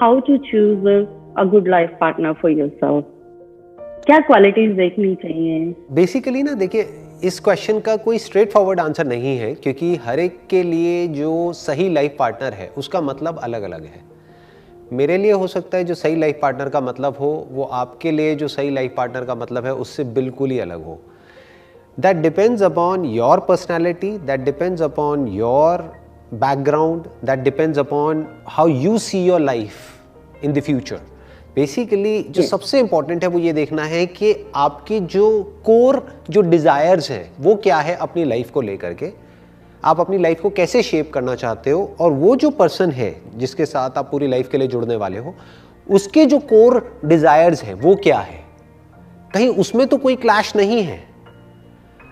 How to choose a good life partner for yourself? क्या qualities देखनी चाहिए? Basically ना देखिए, इस क्वेश्चन का कोई स्ट्रेट फॉरवर्ड आंसर नहीं है, क्योंकि हर एक के लिए जो सही लाइफ पार्टनर है उसका मतलब अलग अलग है। मेरे लिए हो सकता है जो सही लाइफ पार्टनर का मतलब हो, वो आपके लिए जो सही लाइफ पार्टनर का मतलब है उससे बिल्कुल ही अलग हो। That depends upon your personality, that depends upon your background, that depends upon how you see your life in the future. Basically जो सबसे इंपॉर्टेंट है वो ये देखना है कि आपकी जो कोर जो डिज़ायर्स हैं वो क्या है अपनी लाइफ को लेकर के, आप अपनी लाइफ को कैसे शेप करना चाहते हो, और वो जो पर्सन है जिसके साथ आप पूरी लाइफ के लिए जुड़ने वाले हो उसके जो कोर डिज़ायर्स हैं वो क्या है। कहीं उसमें तो कोई क्लैश नहीं है।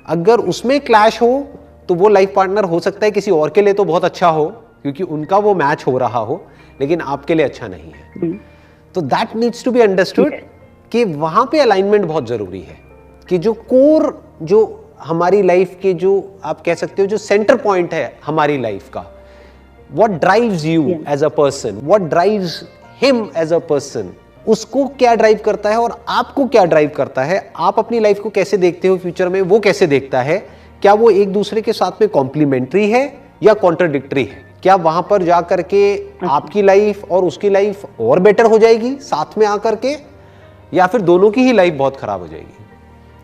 अगर उसमें क्लैश हो तो वो लाइफ पार्टनर हो सकता है किसी और के लिए तो बहुत अच्छा हो, क्योंकि उनका वो मैच हो रहा हो, लेकिन आपके लिए अच्छा नहीं है। तो that needs to be understood कि वहां पे अलाइनमेंट बहुत जरूरी है, कि जो कोर जो हमारी लाइफ के जो आप कह सकते हो जो सेंटर पॉइंट है हमारी लाइफ का, what drives you as a person, what drives him as a person, उसको क्या ड्राइव करता है और आपको क्या ड्राइव करता है, आप अपनी लाइफ को कैसे देखते हो फ्यूचर में, वो कैसे देखता है, क्या वो एक दूसरे के साथ में कॉम्प्लीमेंट्री है या कॉन्ट्राडिक्टरी है, क्या वहां पर जाकर के आपकी लाइफ और उसकी लाइफ और बेटर हो जाएगी साथ में आकर के, या फिर दोनों की ही लाइफ बहुत खराब हो जाएगी।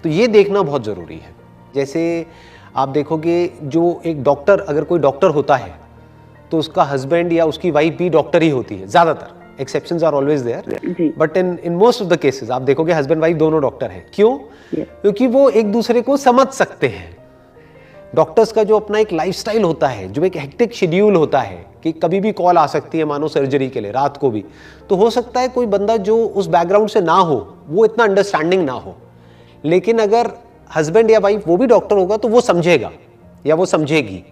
तो ये देखना बहुत जरूरी है। जैसे आप देखोगे जो एक डॉक्टर, अगर कोई डॉक्टर होता है तो उसका हस्बैंड या उसकी वाइफ भी डॉक्टर ही होती है, ज्यादातर, exceptions are always there, but in most of the cases आप देखोगे हस्बैंड वाइफ दोनों डॉक्टर हैं। क्यों? क्योंकि वो एक दूसरे को समझ सकते हैं। डॉक्टर्स का जो अपना एक लाइफस्टाइल होता है, जो एक हेक्टिक शेड्यूल होता है कि कभी भी कॉल आ सकती है मानो सर्जरी के लिए रात को भी, तो हो सकता है कोई बंदा जो उस बैकग्राउंड से ना हो वो इतना अंडरस्टैंडिंग ना हो, लेकिन अगर हस्बैंड या वाइफ वो भी डॉक्टर होगा तो वो समझेगा या वो समझेगी।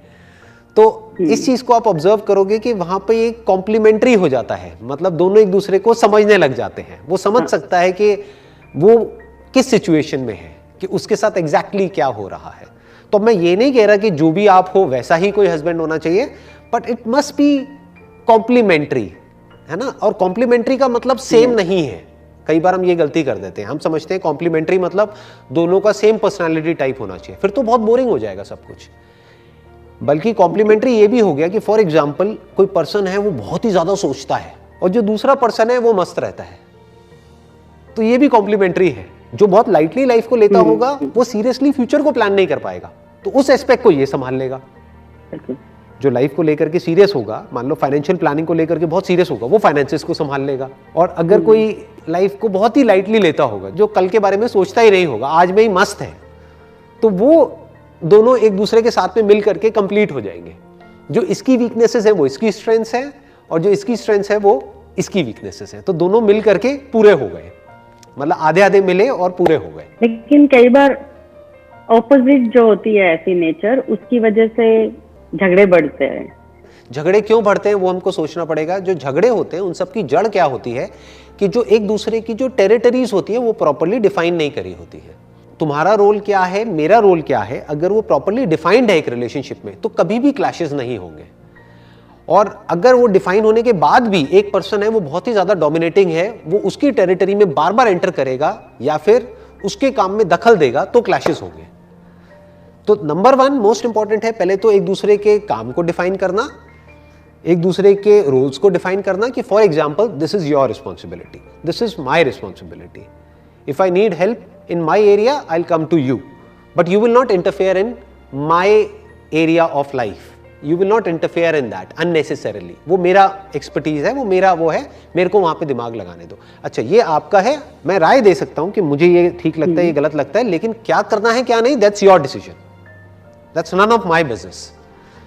तो इस चीज को आप ऑब्जर्व करोगे कि वहां पे एक कॉम्प्लीमेंट्री हो जाता है, मतलब दोनों एक दूसरे को समझने लग जाते हैं। वो समझ सकता है कि वो किस सिचुएशन में है, कि उसके साथ एग्जैक्टली क्या हो रहा है। तो मैं ये नहीं कह रहा कि जो भी आप हो वैसा ही कोई हस्बैंड होना चाहिए, but it must be complementary, है ना। और कॉम्प्लीमेंट्री का मतलब सेम नहीं है। कई बार हम ये गलती कर देते हैं, हम समझते हैं कॉम्प्लीमेंट्री मतलब दोनों का सेम पर्सनालिटी टाइप होना चाहिए, फिर तो बहुत बोरिंग हो जाएगा सब कुछ। बल्कि कॉम्प्लीमेंट्री ये भी हो गया कि फॉर एग्जाम्पल कोई पर्सन है वो बहुत ही ज्यादा सोचता है और जो दूसरा पर्सन है वो मस्त रहता है, तो ये भी कॉम्प्लीमेंट्री है। जो बहुत लाइटली लाइफ को लेता होगा वो सीरियसली फ्यूचर को प्लान नहीं कर पाएगा, तो उस एस्पेक्ट को ये संभाल लेगा। जो लाइफ को लेकर के सीरियस होगा, मान लो फाइनेंशियल प्लानिंग को लेकर के बहुत सीरियस होगा, वो फाइनेंसेस को संभाल लेगा। और अगर कोई लाइफ को बहुत ही लाइटली लेता होगा, जो कल के बारे में सोचता ही नहीं होगा, आज में ही मस्त है, तो वो दोनों एक दूसरे के साथ में मिल करके कंप्लीट हो जाएंगे। जो इसकी वीकनेसेस है वो इसकी स्ट्रेंथ्स है, और जो इसकी स्ट्रेंथ्स है वो इसकी वीकनेसेस है, तो दोनों मिल करके पूरे हो गए, मतलब आधे आधे मिले और पूरे हो गए। लेकिन कई बार ऑपोजिट जो होती है ऐसी नेचर, उसकी वजह से झगड़े बढ़ते हैं। झगड़े क्यों बढ़ते हैं वो हमको सोचना पड़ेगा। जो झगड़े होते हैं उन सब की जड़ क्या होती है कि जो एक दूसरे की जो टेरिटरीज होती है वो प्रॉपर्ली डिफाइन नहीं करी होती है। तुम्हारा रोल क्या है, मेरा रोल क्या है, अगर वो प्रॉपर्ली डिफाइंड है एक रिलेशनशिप में तो कभी भी क्लैशेस नहीं होंगे। और अगर वो डिफाइन होने के बाद भी एक पर्सन है वो बहुत ही ज्यादा डोमिनेटिंग है, वो उसकी टेरिटरी में बार बार एंटर करेगा या फिर उसके काम में दखल देगा, तो क्लैशेस होंगे। तो नंबर 1 मोस्ट इंपॉर्टेंट है, पहले तो एक दूसरे के काम को डिफाइन करना, एक दूसरे के रोल्स को डिफाइन करना कि for example this is your responsibility, this is my responsibility, if I need help in my area I will come to you, but you will not interfere in my area of life, you will not interfere in that unnecessarily. वो मेरा expertise है, वो मेरा वो है, मेरे को वहां पे दिमाग लगाने दो। अच्छा ये आपका है, मैं राय दे सकता हूं कि मुझे ये ठीक लगता है, ये गलत लगता है, लेकिन क्या करना है क्या नहीं, that's your decision, that's none of my business.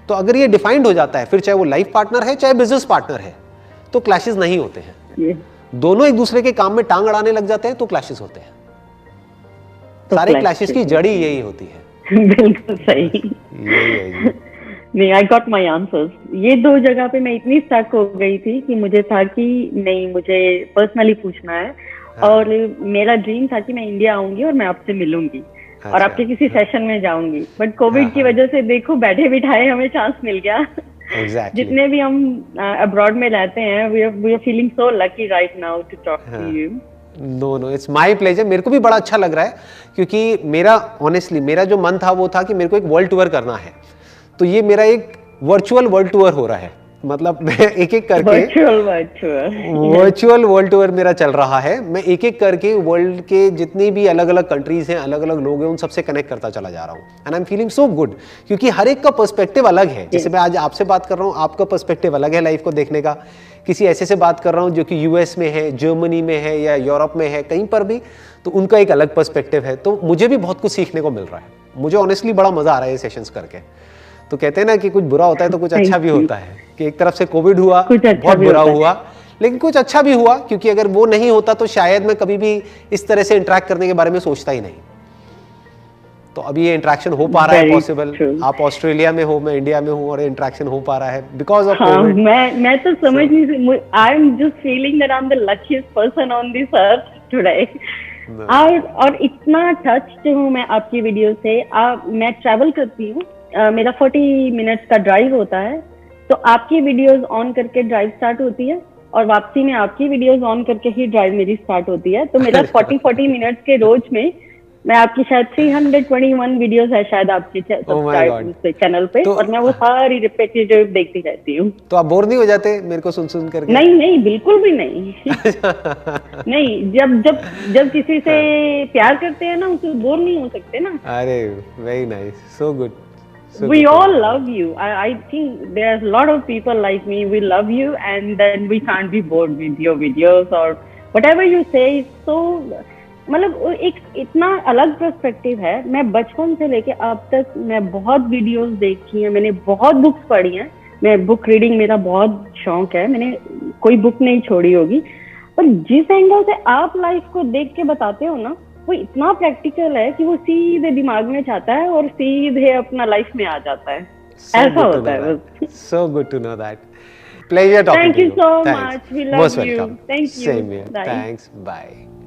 तो अगर ये डिफाइंड हो जाता है, फिर चाहे वो लाइफ पार्टनर है चाहे बिजनेस पार्टनर है, तो क्लैशेस नहीं होते हैं। दोनों एक दूसरे के काम में टांग अड़ाने लग जाते हैं तो क्लैशेस होते हैं। तो सारे क्लैशेस की जड़ी यही होती है। बिल्कुल सही। नहीं, आई गॉट माई आंसर्स। ये 2 जगह पे मैं इतनी स्टक हो गई थी कि मुझे था कि नहीं, मुझे पर्सनली पूछना है। और मेरा ड्रीम था कि मैं इंडिया आऊंगी और मैं आपसे मिलूंगी और आपके किसी सेशन में जाऊंगी, बट कोविड की वजह से देखो बैठे बिठाए हमें चांस मिल गया Exactly. जितने भी हम अब्रॉड में रहते हैं, we are feeling so lucky right now to talk to you. No, it's my pleasure. मेरे को भी बड़ा अच्छा लग रहा है, क्योंकि मेरा ऑनेस्टली मेरा जो मन था वो था कि मेरे को एक वर्ल्ड टूर करना है। तो ये मेरा एक वर्चुअल वर्ल्ड टूर हो रहा है, मतलब मैं एक एक करके वर्चुअल वर्ल्ड टूर मेरा चल रहा है। मैं एक एक करके वर्ल्ड के जितने भी अलग अलग कंट्रीज हैं, अलग अलग लोग हैं, उन सबसे कनेक्ट करता चला जा रहा हूँ। And I am feeling so good, क्योंकि हर एक का पर्सपेक्टिव अलग है। जैसे मैं आज आपसे बात कर रहा हूँ, आपका पर्सपेक्टिव अलग है लाइफ को देखने का। किसी ऐसे से बात कर रहा हूँ जो कि यूएस में है, जर्मनी में है या यूरोप में है, कहीं पर भी, तो उनका एक अलग पर्सपेक्टिव है। तो मुझे भी बहुत कुछ सीखने को मिल रहा है। मुझे ऑनेस्टली बड़ा मजा आ रहा है ये सेशंस करके। तो कहते हैं ना कि कुछ बुरा होता है तो कुछ अच्छा भी होता है, कि एक तरफ से कोविड हुआ, बहुत बुरा हुआ, लेकिन कुछ अच्छा भी हुआ, क्योंकि अगर वो नहीं होता तो शायद मैं कभी भी इस तरह से इंटरेक्ट करने के बारे में सोचता ही नहीं। तो अभी ये इंटरेक्शन हो पा रहा है पॉसिबल। आप ऑस्ट्रेलिया में हो, मैं इंडिया में हूँ, और इंटरेक्शन हो पा रहा है बिकॉज ऑफ कोविड। मैं तो समझ नहीं, I am just feeling that I am the luckiest person on this earth today. और इतना टच्ड हूँ मैं आपकी वीडियो से। मैं ट्रैवल करती हूँ, मेरा 40 मिनट्स का ड्राइव होता है, तो आपकी वीडियोस ऑन करके ड्राइव स्टार्ट होती है, और वापसी में आपकी वीडियोस ऑन करके ही ड्राइव मेरी स्टार्ट होती है। तो मेरा 40 मिनट्स के रोज में मैं आपकी शायद 321 वीडियोस है शायद आपके चैनल पे, और मैं वो सारी रिपीटेटिव देखती रहती हूँ। तो आप बोर नहीं हो जाते मेरे को सुन करके? नहीं, बिल्कुल भी नहीं। नहीं, जब किसी से प्यार करते हैं ना, उससे बोर नहीं हो सकते ना। अरे very nice, so good. We all love you. I think there's a lot of people like me. We love you, and then we can't be bored with your videos or whatever you say is so. मतलब एक इतना अलग perspective है। मैं बचपन से लेके अब तक मैं बहुत वीडियोस देखी हैं, मैंने बहुत बुक्स पढ़ी हैं। मैं बुक रीडिंग मेरा बहुत शौक है, मैंने कोई बुक नहीं छोड़ी होगी। और जिस एंगल से आप लाइफ को देख के बताते हो ना, वो इतना प्रैक्टिकल है कि वो सीधे दिमाग में जाता है और सीधे अपना लाइफ में आ जाता है। ऐसा होता है बस। So good to know that. Pleasure talking to you. Thank you so much. We love you. Thank you. Same here. Thanks. Bye.